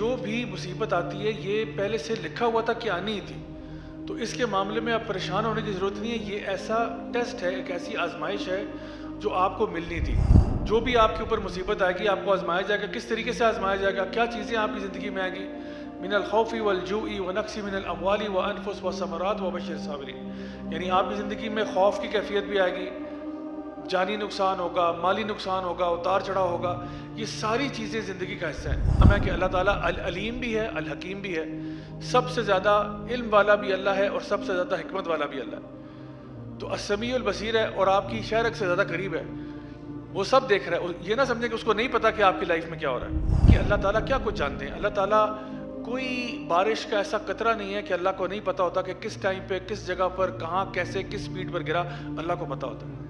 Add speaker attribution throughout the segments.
Speaker 1: جو بھی مصیبت آتی ہے یہ پہلے سے لکھا ہوا تھا کہ آنی ہی تھی، تو اس کے معاملے میں آپ پریشان ہونے کی ضرورت نہیں ہے. یہ ایسا ٹیسٹ ہے، ایک ایسی آزمائش ہے جو آپ کو ملنی تھی. جو بھی آپ کے اوپر مصیبت آئے گی آپ کو آزمایا جائے گا. کس طریقے سے آزمایا جائے گا؟ کیا چیزیں آپ کی زندگی میں آئیں گی؟ من الخوف والجوع ونقص من الاموال وانفس والثمرات وبشر الصابرین. یعنی آپ کی زندگی میں خوف کی کیفیت بھی آئے گی، جانی نقصان ہوگا، مالی نقصان ہوگا، اتار چڑھاؤ ہوگا. یہ ساری چیزیں زندگی کا حصہ ہیں. ہمیں کہ اللہ تعالیٰ العلیم بھی ہے، الحکیم بھی ہے. سب سے زیادہ علم والا بھی اللہ ہے اور سب سے زیادہ حکمت والا بھی اللہ ہے. تو السمیع البصیر ہے اور آپ کی شہرک سے زیادہ قریب ہے. وہ سب دیکھ رہا ہے. یہ نہ سمجھیں کہ اس کو نہیں پتا کہ آپ کی لائف میں کیا ہو رہا ہے، کہ اللہ تعالیٰ کیا کچھ جانتے ہیں. اللہ تعالیٰ کوئی بارش کا ایسا قطرہ نہیں ہے کہ اللہ کو نہیں پتا ہوتا کہ کس ٹائم پہ کس جگہ پر کہاں کیسے کس سپیڈ پر گرا. اللہ کو پتا ہوتا ہے.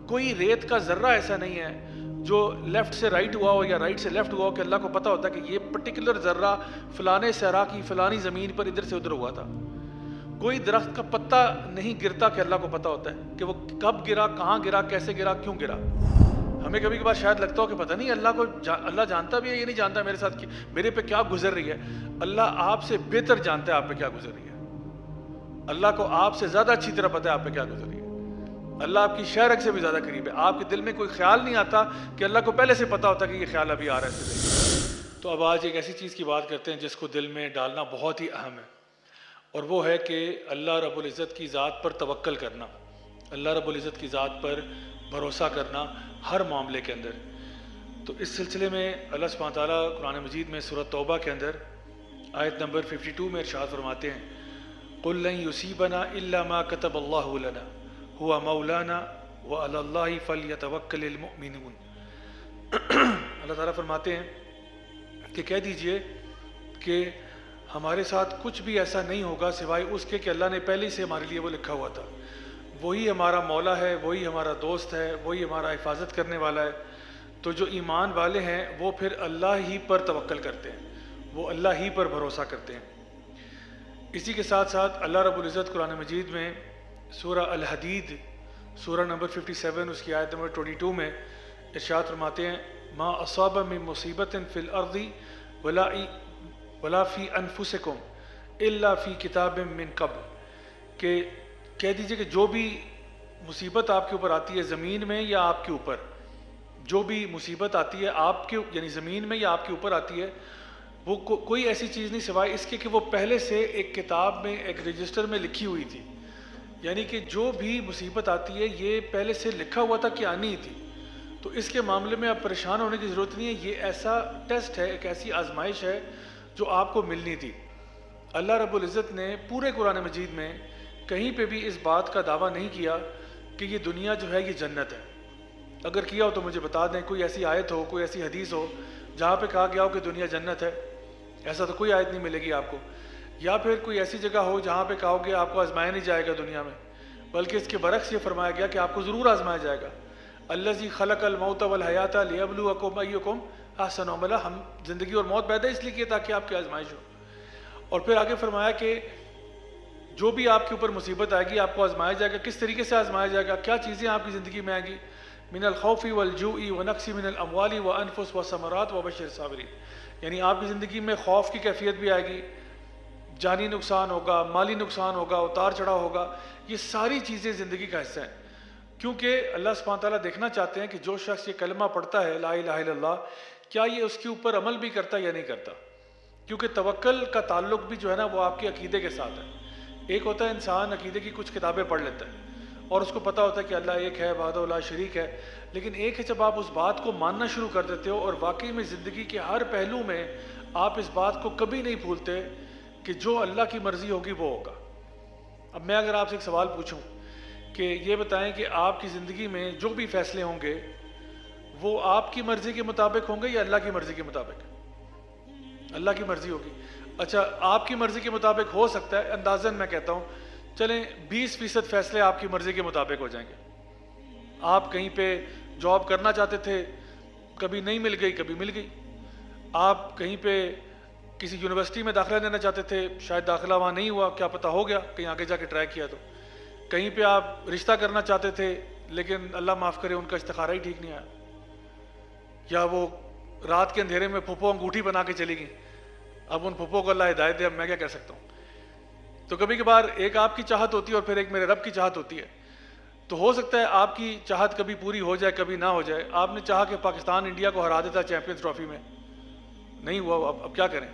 Speaker 1: کوئی ریت کا ذرہ ایسا نہیں ہے جو لیفٹ سے رائٹ ہوا ہو یا رائٹ سے لیفٹ ہوا ہو کہ اللہ کو پتا ہوتا ہے کہ یہ پرٹیکولر ذرہ فلانے صحرا کی فلانی زمین پر ادھر سے ادھر ہوا تھا. کوئی درخت کا پتا نہیں گرتا کہ اللہ کو پتا ہوتا ہے کہ وہ کب گرا، کہاں گرا، کیسے گرا، کیوں گرا. ہمیں کبھی کبھار شاید لگتا ہو کہ پتہ نہیں اللہ کو اللہ جانتا بھی ہے یہ نہیں جانتا میرے ساتھ میرے پہ کیا گزر رہی ہے. اللہ آپ سے بہتر جانتا ہے آپ پہ کیا گزر رہی ہے. اللہ کو آپ سے زیادہ اچھی طرح پتہ ہے آپ پہ کیا گزر رہی ہے. اللہ آپ کی شہرک سے بھی زیادہ قریب ہے. آپ کے دل میں کوئی خیال نہیں آتا کہ اللہ کو پہلے سے پتا ہوتا کہ یہ خیال ابھی آ رہا ہے. تو اب آج ایک ایسی چیز کی بات کرتے ہیں جس کو دل میں ڈالنا بہت ہی اہم ہے، اور وہ ہے کہ اللہ رب العزت کی ذات پر توکل کرنا، اللہ رب العزت کی ذات پر بھروسہ کرنا ہر معاملے کے اندر. تو اس سلسلے میں اللہ سبحانہ تعالیٰ قرآن مجید میں سورۃ توبہ کے اندر آیت نمبر 52 میں ارشاد فرماتے ہیں قُلْ لَن يُصِيبَنَا إِلَّا مَا كَتَبَ اللَّهُ لَنَا هُوَ مَوْلَانَا وَعَلَى اللَّهِ فَلْيَتَوَكَّلِ الْمُؤْمِنُونَ. اللہ تعالیٰ فرماتے ہیں کہ کہہ دیجئے کہ ہمارے ساتھ کچھ بھی ایسا نہیں ہوگا سوائے اس کے کہ اللہ نے پہلے سے ہمارے لیے وہ لکھا ہوا تھا. وہی ہمارا مولا ہے، وہی ہمارا دوست ہے، وہی ہمارا حفاظت کرنے والا ہے. تو جو ایمان والے ہیں وہ پھر اللہ ہی پر توکل کرتے ہیں، وہ اللہ ہی پر بھروسہ کرتے ہیں. اسی کے ساتھ ساتھ اللہ رب العزت قرآن مجید میں سورہ الحدید سورہ نمبر 57 اس کی آیت نمبر 22 میں ارشاد فرماتے ہیں ما اصاب من مصیبت فی الارض ولا فی انفسکم الا فی کتاب من قبل. کہ کہہ دیجئے کہ جو بھی مصیبت آپ کے اوپر آتی ہے زمین میں یا آپ کے اوپر، جو بھی مصیبت آتی ہے آپ کے یعنی زمین میں یا آپ کے اوپر آتی ہے، وہ کوئی ایسی چیز نہیں سوائے اس کے کہ وہ پہلے سے ایک کتاب میں ایک رجسٹر میں لکھی ہوئی تھی. یعنی کہ جو بھی مصیبت آتی ہے یہ پہلے سے لکھا ہوا تھا کہ آنی ہی تھی. تو اس کے معاملے میں آپ پریشان ہونے کی ضرورت نہیں ہے. یہ ایسا ٹیسٹ ہے، ایک ایسی آزمائش ہے جو آپ کو ملنی تھی. اللہ رب العزت نے پورے قرآن مجید میں کہیں پہ بھی اس بات کا دعویٰ نہیں کیا کہ یہ دنیا جو ہے یہ جنت ہے. اگر کیا ہو تو مجھے بتا دیں، کوئی ایسی آیت ہو، کوئی ایسی حدیث ہو جہاں پہ کہا گیا ہو کہ دنیا جنت ہے. ایسا تو کوئی آیت نہیں ملے گی آپ کو. یا پھر کوئی ایسی جگہ ہو جہاں پہ کہا کہ آپ کو آزمایا نہیں جائے گا دنیا میں، بلکہ اس کے برعکس یہ فرمایا گیا کہ آپ کو ضرور آزمایا جائے گا. الذی خلق الموت والحیات لیبلوکم ایکم احسن عملا. ہم زندگی اور موت پیدا اس لیے کیے تاکہ آپ کی آزمائش ہو. اور پھر آگے فرمایا کہ جو بھی آپ کے اوپر مصیبت آئے گی آپ کو آزمایا جائے گا. کس طریقے سے آزمایا جائے گا؟ کیا چیزیں آپ کی زندگی میں آئیں گی؟ من الخوف والجوع ونقص من الاموال وانفس والثمرات وبشر الصابرین. یعنی آپ کی زندگی میں خوف کی کیفیت بھی آئے گی، جانی نقصان ہوگا، مالی نقصان ہوگا، اتار چڑھاؤ ہوگا. یہ ساری چیزیں زندگی کا حصہ ہیں، کیونکہ اللہ سبحانہ تعالیٰ دیکھنا چاہتے ہیں کہ جو شخص یہ کلمہ پڑھتا ہے لا الہ الا اللہ، کیا یہ اس کے اوپر عمل بھی کرتا ہے یا نہیں کرتا. کیونکہ توکل کا تعلق بھی جو ہے نا وہ آپ کے عقیدے کے ساتھ ہے. ایک ہوتا ہے انسان عقیدے کی کچھ کتابیں پڑھ لیتا ہے اور اس کو پتہ ہوتا ہے کہ اللہ ایک ہے، وحدہ لا شریک ہے. لیکن ایک ہے جب آپ اس بات کو ماننا شروع کر دیتے ہو اور واقعی میں زندگی کے ہر پہلو میں آپ اس بات کو کبھی نہیں بھولتے کہ جو اللہ کی مرضی ہوگی وہ ہوگا. اب میں اگر آپ سے ایک سوال پوچھوں کہ یہ بتائیں کہ آپ کی زندگی میں جو بھی فیصلے ہوں گے وہ آپ کی مرضی کے مطابق ہوں گے یا اللہ کی مرضی کے مطابق؟ اللہ کی مرضی ہوگی. اچھا، آپ کی مرضی کے مطابق ہو سکتا ہے، اندازاً میں کہتا ہوں چلیں 20% فیصلے آپ کی مرضی کے مطابق ہو جائیں گے. آپ کہیں پہ جاب کرنا چاہتے تھے، کبھی نہیں مل گئی، کبھی مل گئی. آپ کہیں پہ کسی یونیورسٹی میں داخلہ لینا چاہتے تھے، شاید داخلہ وہاں نہیں ہوا، کیا پتہ ہو گیا کہیں آگے جا کے ٹرائی کیا تو. کہیں پہ آپ رشتہ کرنا چاہتے تھے لیکن اللہ معاف کرے ان کا استخارہ ہی ٹھیک نہیں آیا، یا وہ رات کے اندھیرے میں پھوپھو انگوٹھی بنا کے چلی گئیں اب ان پھپھو کو اللہ ہدایت دے، اب میں کیا کر سکتا ہوں. تو کبھی کبھار ایک آپ کی چاہت ہوتی ہے اور پھر ایک میرے رب کی چاہت ہوتی ہے. تو ہو سکتا ہے آپ کی چاہت کبھی پوری ہو جائے کبھی نہ ہو جائے. آپ نے چاہا کہ پاکستان انڈیا کو ہرا دیتا چیمپئنز ٹرافی میں، نہیں ہوا، اب کیا کریں.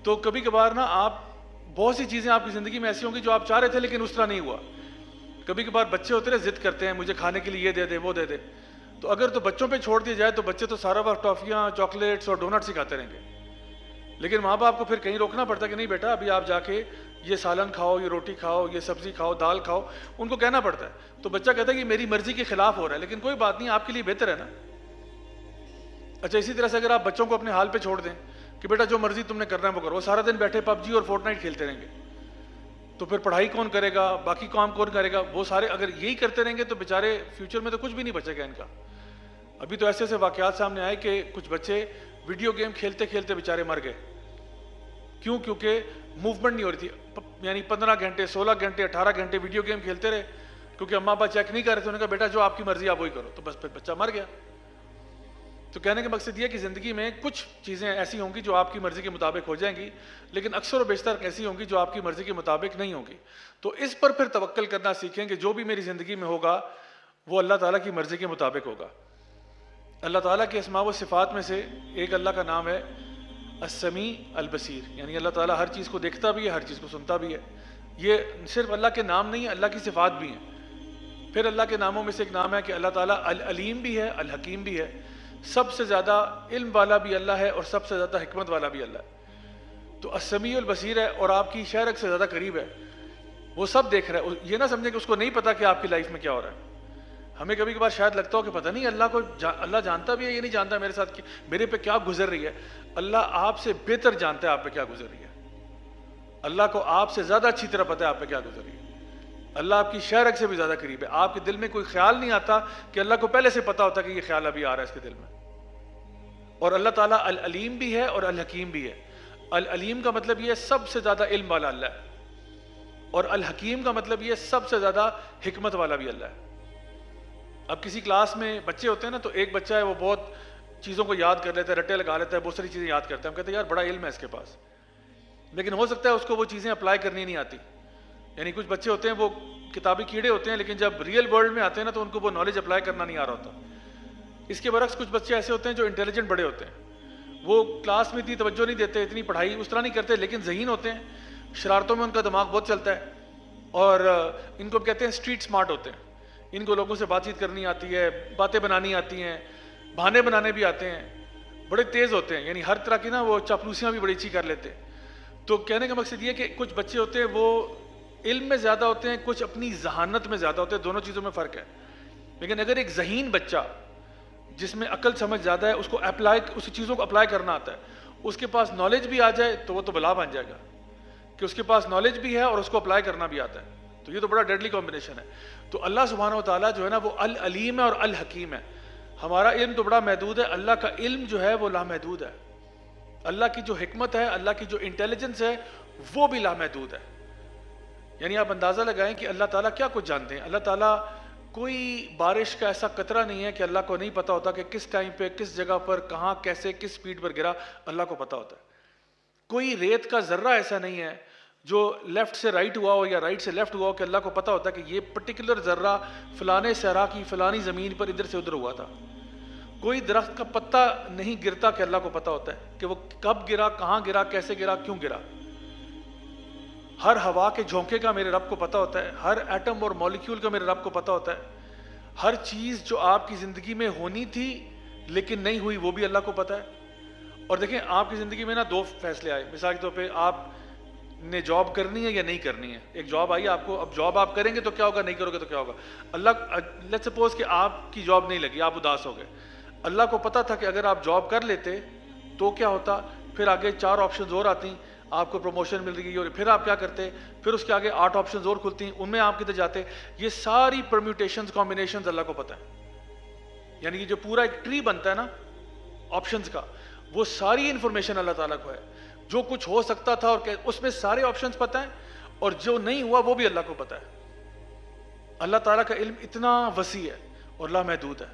Speaker 1: تو کبھی کبھار نا آپ بہت سی چیزیں آپ کی زندگی میں ایسی ہوں گی جو آپ چاہ رہے تھے لیکن اس طرح نہیں ہوا. کبھی کبھار بچے ہوتے ہیں ضد کرتے ہیں مجھے کھانے کے لیے یہ دے دے وہ دے دے. تو اگر تو بچوں پہ چھوڑ دیا جائے تو بچے تو سارا وقت ٹافیاں چاکلیٹس اور ڈونٹس ہی کھاتے رہیں گے. لیکن ماں باپ کو پھر کہیں روکنا پڑتا ہے کہ نہیں بیٹا ابھی آپ جا کے یہ سالن کھاؤ، یہ روٹی کھاؤ، یہ سبزی کھاؤ، دال کھاؤ. ان کو کہنا پڑتا ہے. تو بچہ کہتا ہے کہ میری مرضی کے خلاف ہو رہا ہے، لیکن کوئی بات نہیں، آپ کے لیے بہتر ہے نا. اچھا اسی طرح سے اگر آپ بچوں کو اپنے حال پہ چھوڑ دیں کہ بیٹا جو مرضی تم نے کرنا ہے وہ کرو، وہ سارا دن بیٹھے پب جی اور فورٹ نائٹ کھیلتے رہیں گے، تو پھر پڑھائی کون کرے گا، باقی کام کون کرے گا. وہ سارے اگر یہی کرتے رہیں گے تو بیچارے فیوچر میں تو کچھ بھی نہیں بچے گا ان کا. ابھی تو ایسے ایسے واقعات سامنے آئے کہ کچھ بچے ویڈیو گیم کھیلتے کھیلتے بیچارے مر گئے. کیوں؟ کیونکہ موومنٹ نہیں ہو رہی تھی. یعنی 15 گھنٹے 16 گھنٹے 18 گھنٹے ویڈیو گیم کھیلتے رہے کیونکہ اماں ابا چیک نہیں کر رہے تھے. انہوں نے کہا بیٹا جو آپ کی مرضی آپ وہی کرو، تو بس پھر بچہ مر گیا. تو کہنے کا مقصد یہ کہ زندگی میں کچھ چیزیں ایسی ہوں گی جو آپ کی مرضی کے مطابق ہو جائیں گی، لیکن اکثر و بیشتر ایسی ہوں گی جو آپ کی مرضی کے مطابق نہیں ہوں گی. تو اس پر پھر توکل کرنا سیکھیں کہ جو بھی میری زندگی میں ہوگا وہ اللہ تعالیٰ کی مرضی کے مطابق ہوگا. اللہ تعالیٰ کے اسماء و صفات میں سے ایک اللہ کا نام ہے السمیع البصیر، یعنی اللہ تعالیٰ ہر چیز کو دیکھتا بھی ہے، ہر چیز کو سنتا بھی ہے. یہ صرف اللہ کے نام نہیں ہے، اللہ کی صفات بھی ہیں. پھر اللہ کے ناموں میں سے ایک نام ہے کہ اللہ تعالیٰ العلیم بھی ہے، الحکیم بھی ہے. سب سے زیادہ علم والا بھی اللہ ہے اور سب سے زیادہ حکمت والا بھی اللہ ہے. تو السمیع البصیر ہے اور آپ کی شہرک سے زیادہ قریب ہے، وہ سب دیکھ رہا ہے. یہ نہ سمجھیں کہ اس کو نہیں پتا کہ آپ کی لائف میں کیا ہو رہا ہے. ہمیں کبھی کبھار شاید لگتا ہو کہ پتہ نہیں اللہ کو اللہ جانتا بھی ہے یہ نہیں جانتا میرے ساتھ میرے پہ کیا گزر رہی ہے. اللہ آپ سے بہتر جانتا ہے آپ پہ کیا گزر رہی ہے. اللہ کو آپ سے زیادہ اچھی طرح پتہ ہے آپ پہ کیا گزر رہی ہے. اللہ آپ کی شہرک سے بھی زیادہ قریب ہے. آپ کے دل میں کوئی خیال نہیں آتا کہ اللہ کو پہلے سے پتا ہوتا کہ یہ خیال ابھی آ رہا ہے اس کے دل میں. اور اللہ تعالیٰ العلیم بھی ہے اور الحکیم بھی ہے. العلیم کا مطلب یہ سب سے زیادہ علم والا اللہ ہے، اور الحکیم کا مطلب یہ سب سے زیادہ حکمت والا بھی اللہ ہے. اب کسی کلاس میں بچے ہوتے ہیں نا، تو ایک بچہ ہے وہ بہت چیزوں کو یاد کر لیتا ہے، رٹے لگا لیتا ہے، بہت ساری چیزیں یاد کرتا ہے. ہم کہتے ہیں یار بڑا علم ہے اس کے پاس، لیکن ہو سکتا ہے اس کو وہ چیزیں اپلائی کرنی نہیں آتی. یعنی کچھ بچے ہوتے ہیں وہ کتابی کیڑے ہوتے ہیں، لیکن جب ریئل ورلڈ میں آتے ہیں نا تو ان کو وہ نالج اپلائی کرنا نہیں آ رہا ہوتا. اس کے برعکس کچھ بچے ایسے ہوتے ہیں جو انٹیلیجنٹ بڑے ہوتے ہیں، وہ کلاس میں اتنی توجہ نہیں دیتے، اتنی پڑھائی اس طرح نہیں کرتے، لیکن ذہین ہوتے ہیں، شرارتوں میں ان کا دماغ بہت چلتا ہے، اور ان کو کہتے ہیں اسٹریٹ سمارٹ ہوتے ہیں. ان کو لوگوں سے بات چیت کرنی آتی ہے، باتیں بنانی آتی ہیں، بہانے بنانے بھی آتے ہیں، بڑے تیز ہوتے ہیں. یعنی ہر طرح کی نا وہ چاپلوسیاں بھی بڑی اچھی کر لیتے ہیں. تو کہنے کا مقصد یہ کہ کچھ بچے ہوتے ہیں وہ علم میں زیادہ ہوتے ہیں، کچھ اپنی ذہانت میں زیادہ ہوتے ہیں. دونوں چیزوں میں فرق ہے. لیکن اگر ایک ذہین بچہ جس میں عقل سمجھ زیادہ ہے، اس کو اس چیزوں کو اپلائی کرنا آتا ہے، اس کے پاس نالج بھی آ جائے تو وہ تو بلا بن جائے گا کہ اس کے پاس نالج بھی ہے اور اس کو اپلائی کرنا بھی آتا ہے. تو یہ تو بڑا ڈیڈلی کمبینیشن ہے. تو اللہ سبحانہ و تعالیٰ جو ہے نا وہ العلیم ہے اور الحکیم ہے. ہمارا علم تو بڑا محدود ہے، اللہ کا علم جو ہے وہ لامحدود ہے. اللہ کی جو حکمت ہے، اللہ کی جو انٹیلیجنس ہے وہ بھی لامحدود ہے. یعنی آپ اندازہ لگائیں کہ اللہ تعالیٰ کیا کچھ جانتے ہیں. اللہ تعالیٰ کوئی بارش کا ایسا قطرہ نہیں ہے کہ اللہ کو نہیں پتا ہوتا کہ کس ٹائم پہ کس جگہ پر کہاں کیسے کس سپیڈ پر گرا، اللہ کو پتا ہوتا ہے. کوئی ریت کا ذرہ ایسا نہیں ہے جو لیفٹ سے رائٹ ہوا ہو یا رائٹ سے لیفٹ ہوا ہو کہ اللہ کو پتا ہوتا ہے کہ یہ پرٹیکولر ذرہ فلانے صحرا کی فلانی زمین پر ادھر سے ادھر ہوا تھا. کوئی درخت کا پتا نہیں گرتا کہ اللہ کو پتا ہوتا ہے کہ وہ کب گرا، کہاں گرا، کیسے گرا، کیوں گرا. ہر ہوا کے جھونکے کا میرے رب کو پتا ہوتا ہے. ہر ایٹم اور مالیکیول کا میرے رب کو پتا ہوتا ہے. ہر چیز جو آپ کی زندگی میں ہونی تھی لیکن نہیں ہوئی وہ بھی اللہ کو پتا ہے. اور دیکھیں آپ کی زندگی میں نا دو فیصلے آئے. مثال کے طور پہ آپ نے جاب کرنی ہے یا نہیں کرنی ہے. ایک جاب آئی آپ کو، اب جاب آپ کریں گے تو کیا ہوگا، نہیں کرو گے تو کیا ہوگا. اللہ لیٹس سپوز کہ آپ کی جاب نہیں لگی، آپ اداس ہو گئے. اللہ کو پتا تھا کہ اگر آپ جاب کر لیتے تو کیا ہوتا. پھر آگے 4 آپشنز اور آتی، آپ کو پروموشن مل رہی ہے اور پھر آپ کیا کرتے، پھر اس کے آگے 8 آپشنز اور کھلتی ہیں، ان میں آپ کدھر جاتے. یہ ساری پرمیوٹیشنز کمبینیشنز اللہ کو پتہ ہے. یعنی کہ جو پورا ایک ٹری بنتا ہے نا آپشنز کا، وہ ساری انفارمیشن اللہ تعالیٰ کو ہے. جو کچھ ہو سکتا تھا اور اس میں سارے آپشنز پتہ ہیں، اور جو نہیں ہوا وہ بھی اللہ کو پتہ ہے. اللہ تعالیٰ کا علم اتنا وسیع ہے اور لامحدود ہے.